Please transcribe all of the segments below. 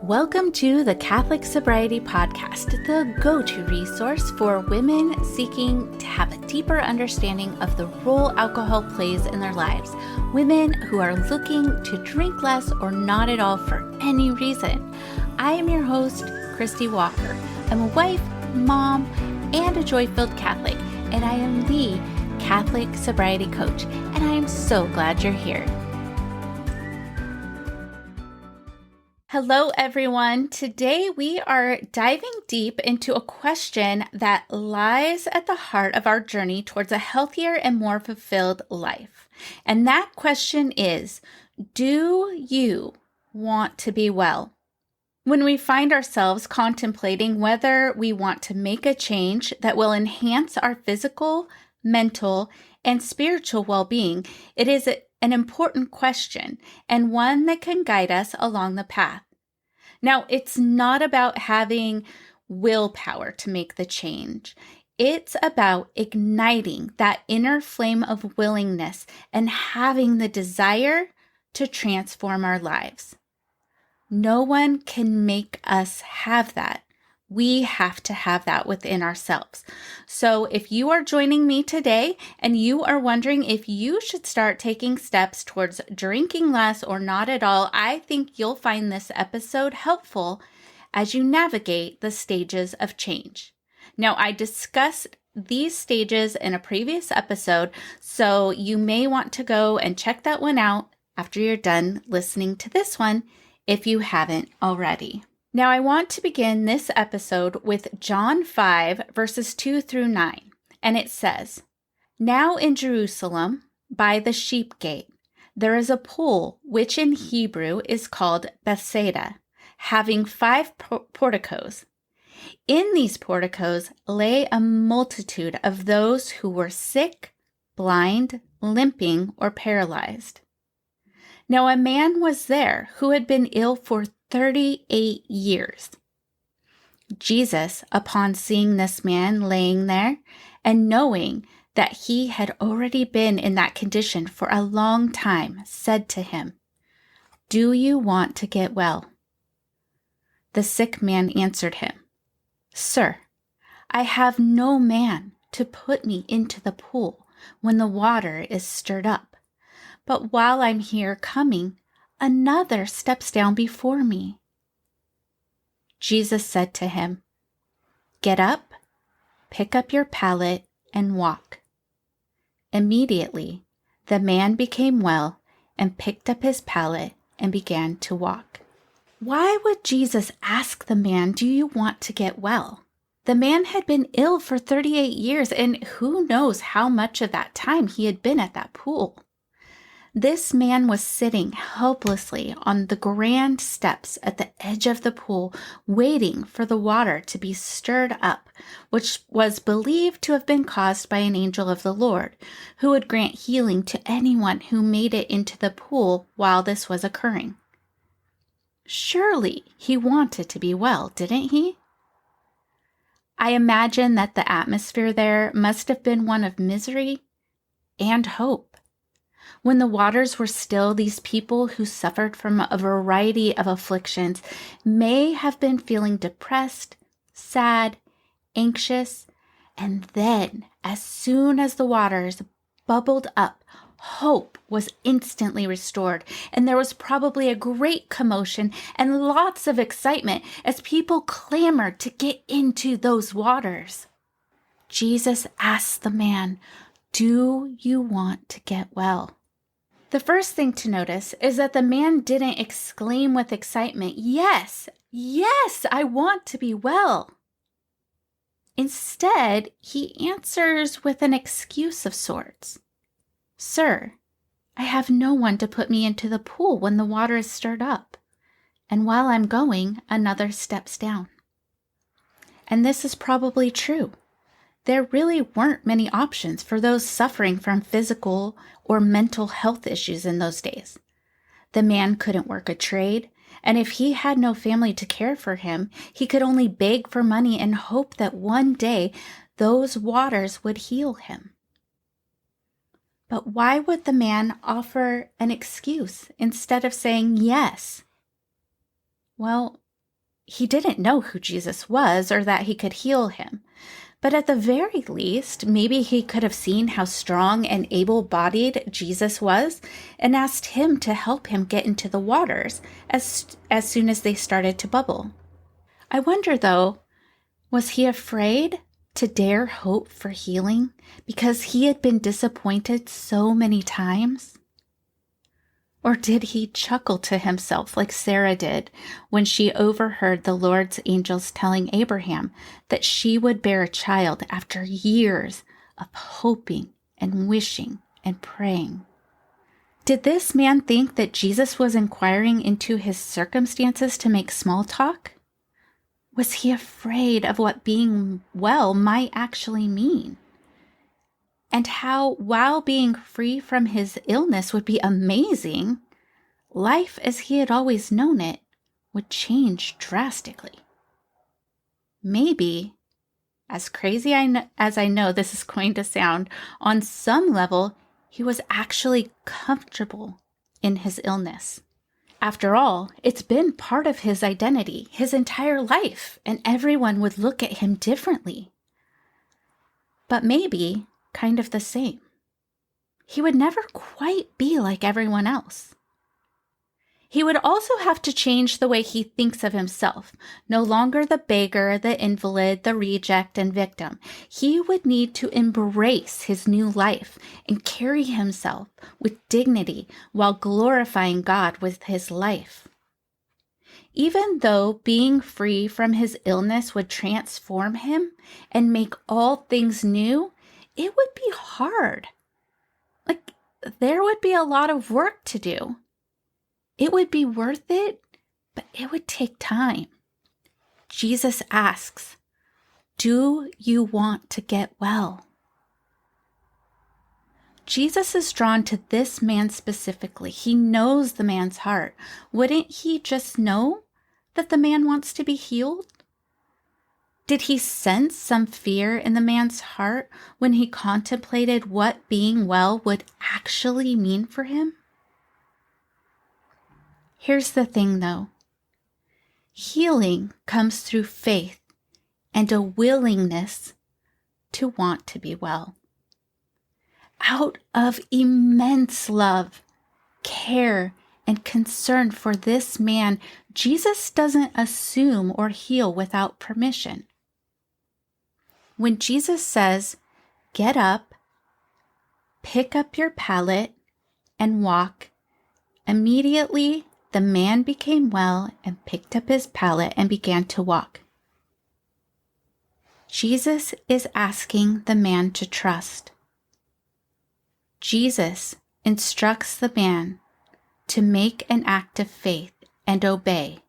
Welcome to the Catholic Sobriety Podcast, the go-to resource for women seeking to have a deeper understanding of the role alcohol plays in their lives. Women who are looking to drink less or not at all for any reason. I am your host, Christy Walker. I'm a wife, mom, and a joy-filled Catholic, and I am the Catholic Sobriety Coach, and I am so glad you're here. Hello, everyone. Today we are diving deep into a question that lies at the heart of our journey towards a healthier and more fulfilled life. And that question is, do you want to be well? When we find ourselves contemplating whether we want to make a change that will enhance our physical, mental, and spiritual well-being, it is an important question and one that can guide us along the path. Now, it's not about having willpower to make the change. It's about igniting that inner flame of willingness and having the desire to transform our lives. No one can make us have that. We have to have that within ourselves. So if you are joining me today and you are wondering if you should start taking steps towards drinking less or not at all, I think you'll find this episode helpful as you navigate the stages of change. Now, I discussed these stages in a previous episode, so you may want to go and check that one out after you're done listening to this one if you haven't already. Now, I want to begin this episode with John 5, verses 2 through 9, and it says, "Now in Jerusalem, by the sheep gate, there is a pool which in Hebrew is called Bethesda, having 5 porticos. In these porticos lay a multitude of those who were sick, blind, limping, or paralyzed. Now a man was there who had been ill for 38 years. Jesus, upon seeing this man laying there and knowing that he had already been in that condition for a long time, said to him, 'Do you want to get well?' The sick man answered him, 'Sir, I have no man to put me into the pool when the water is stirred up. But while I'm here coming, another steps down before me.' Jesus said to him, 'Get up, pick up your pallet, and walk.' Immediately, the man became well and picked up his pallet and began to walk." Why would Jesus ask the man, "Do you want to get well?" The man had been ill for 38 years, and who knows how much of that time he had been at that pool. This man was sitting helplessly on the grand steps at the edge of the pool, waiting for the water to be stirred up, which was believed to have been caused by an angel of the Lord, who would grant healing to anyone who made it into the pool while this was occurring. Surely he wanted to be well, didn't he? I imagine that the atmosphere there must have been one of misery and hope. When the waters were still, these people who suffered from a variety of afflictions may have been feeling depressed, sad, anxious, and then, as soon as the waters bubbled up, hope was instantly restored, and there was probably a great commotion and lots of excitement as people clamored to get into those waters. Jesus asked the man, "Do you want to get well?" The first thing to notice is that the man didn't exclaim with excitement, "Yes, yes, I want to be well." Instead, he answers with an excuse of sorts. "Sir, I have no one to put me into the pool when the water is stirred up, and while I'm going, another steps down." And this is probably true. There really weren't many options for those suffering from physical or mental health issues in those days. The man couldn't work a trade, and if he had no family to care for him, he could only beg for money and hope that one day those waters would heal him. But why would the man offer an excuse instead of saying yes? Well, he didn't know who Jesus was or that he could heal him. But at the very least, maybe he could have seen how strong and able-bodied Jesus was and asked him to help him get into the waters as soon as they started to bubble. I wonder, though, was he afraid to dare hope for healing because he had been disappointed so many times? Or did he chuckle to himself like Sarah did when she overheard the Lord's angels telling Abraham that she would bear a child after years of hoping and wishing and praying? Did this man think that Jesus was inquiring into his circumstances to make small talk? Was he afraid of what being well might actually mean? And how, while being free from his illness would be amazing, life as he had always known it would change drastically. Maybe, as crazy as I know this is going to sound, on some level, he was actually comfortable in his illness. After all, it's been part of his identity his entire life, and everyone would look at him differently. But maybe kind of the same. He would never quite be like everyone else. He would also have to change the way he thinks of himself. No longer the beggar, the invalid, the reject, and victim. He would need to embrace his new life and carry himself with dignity while glorifying God with his life. Even though being free from his illness would transform him and make all things new, it would be hard. There would be a lot of work to do. It would be worth it, but it would take time. Jesus asks, "Do you want to get well?" Jesus is drawn to this man specifically. He knows the man's heart. Wouldn't he just know that the man wants to be healed? Did he sense some fear in the man's heart when he contemplated what being well would actually mean for him? Here's the thing, though. Healing comes through faith and a willingness to want to be well. Out of immense love, care, and concern for this man, Jesus doesn't assume or heal without permission. When Jesus says, "Get up, pick up your pallet, and walk," immediately the man became well and picked up his pallet and began to walk. Jesus is asking the man to trust. Jesus instructs the man to make an act of faith and obey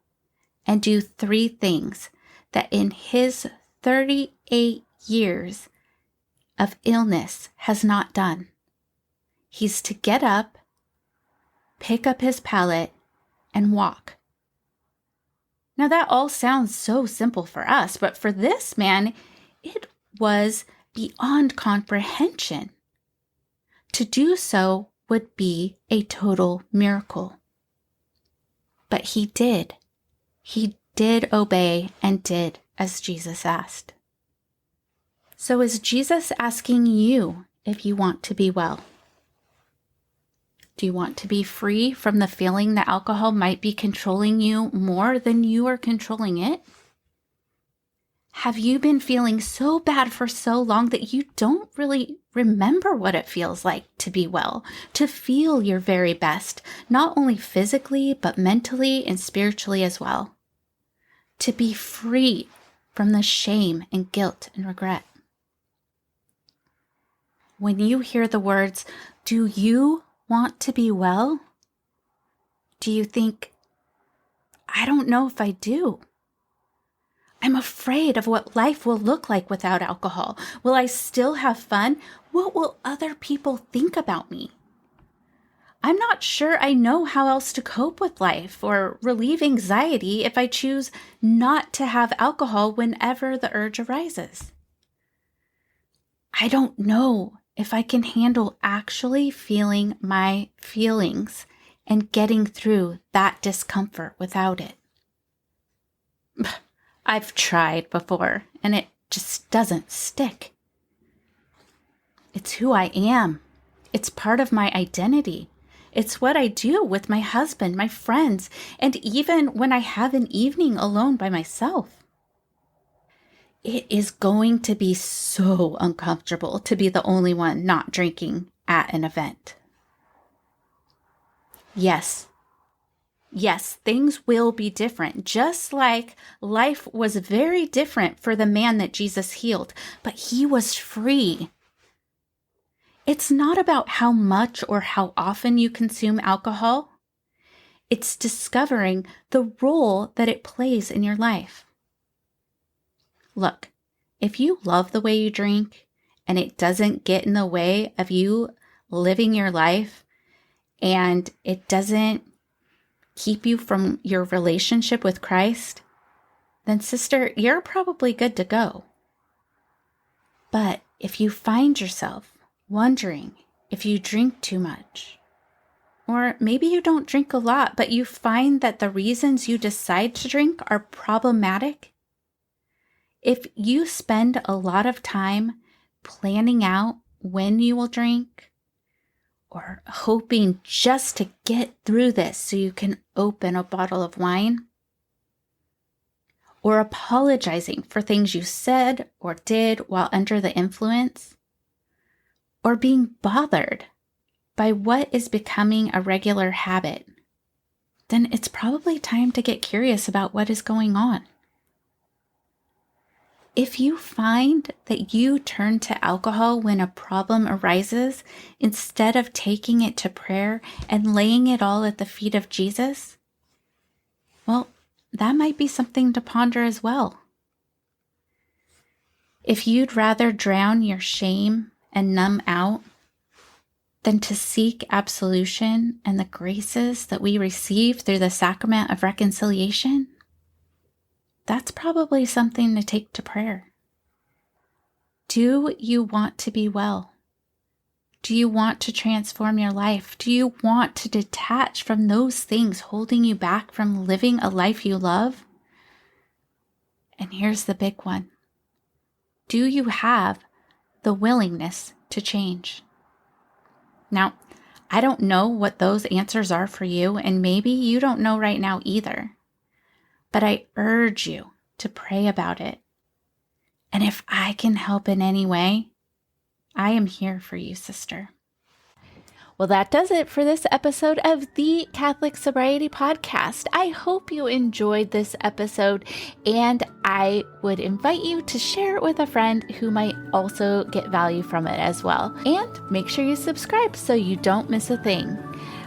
and do 3 things that in his 38 years of illness has not done. He's to get up, pick up his pallet, and walk. Now that all sounds so simple for us, but for this man, it was beyond comprehension. To do so would be a total miracle. But he did. He did obey and did as Jesus asked. So is Jesus asking you if you want to be well? Do you want to be free from the feeling that alcohol might be controlling you more than you are controlling it? Have you been feeling so bad for so long that you don't really remember what it feels like to be well, to feel your very best, not only physically, but mentally and spiritually as well? To be free from the shame and guilt and regret. When you hear the words, "Do you want to be well?" do you think, "I don't know if I do. I'm afraid of what life will look like without alcohol. Will I still have fun? What will other people think about me? I'm not sure I know how else to cope with life or relieve anxiety if I choose not to have alcohol whenever the urge arises. I don't know if I can handle actually feeling my feelings and getting through that discomfort without it." I've tried before, and it just doesn't stick. It's who I am. It's part of my identity. It's what I do with my husband, my friends, and even when I have an evening alone by myself. It is going to be so uncomfortable to be the only one not drinking at an event. Yes, things will be different, just like life was very different for the man that Jesus healed, but he was free. It's not about how much or how often you consume alcohol. It's discovering the role that it plays in your life. Look, if you love the way you drink and it doesn't get in the way of you living your life and it doesn't keep you from your relationship with Christ, then sister, you're probably good to go. But if you find yourself wondering if you drink too much, or maybe you don't drink a lot, but you find that the reasons you decide to drink are problematic, if you spend a lot of time planning out when you will drink, or hoping just to get through this so you can open a bottle of wine, or apologizing for things you said or did while under the influence, or being bothered by what is becoming a regular habit, then it's probably time to get curious about what is going on. If you find that you turn to alcohol when a problem arises instead of taking it to prayer and laying it all at the feet of Jesus, well, that might be something to ponder as well. If you'd rather drown your shame and numb out than to seek absolution and the graces that we receive through the sacrament of reconciliation, that's probably something to take to prayer. Do you want to be well? Do you want to transform your life? Do you want to detach from those things holding you back from living a life you love? And here's the big one. Do you have the willingness to change? Now, I don't know what those answers are for you, and maybe you don't know right now either. But I urge you to pray about it. And if I can help in any way, I am here for you, sister. Well, that does it for this episode of the Catholic Sobriety Podcast. I hope you enjoyed this episode, and I would invite you to share it with a friend who might also get value from it as well. And make sure you subscribe so you don't miss a thing.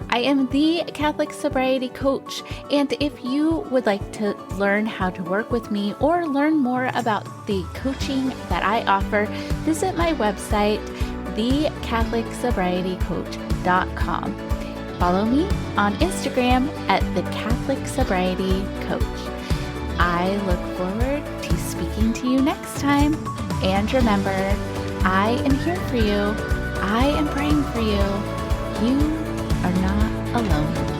I am the Catholic Sobriety Coach, and if you would like to learn how to work with me or learn more about the coaching that I offer, visit my website, thecatholicsobrietycoach.com. Follow me on Instagram at the Catholic Sobriety Coach. I look forward to speaking to you next time. And remember, I am here for you. I am praying for you. You are not alone.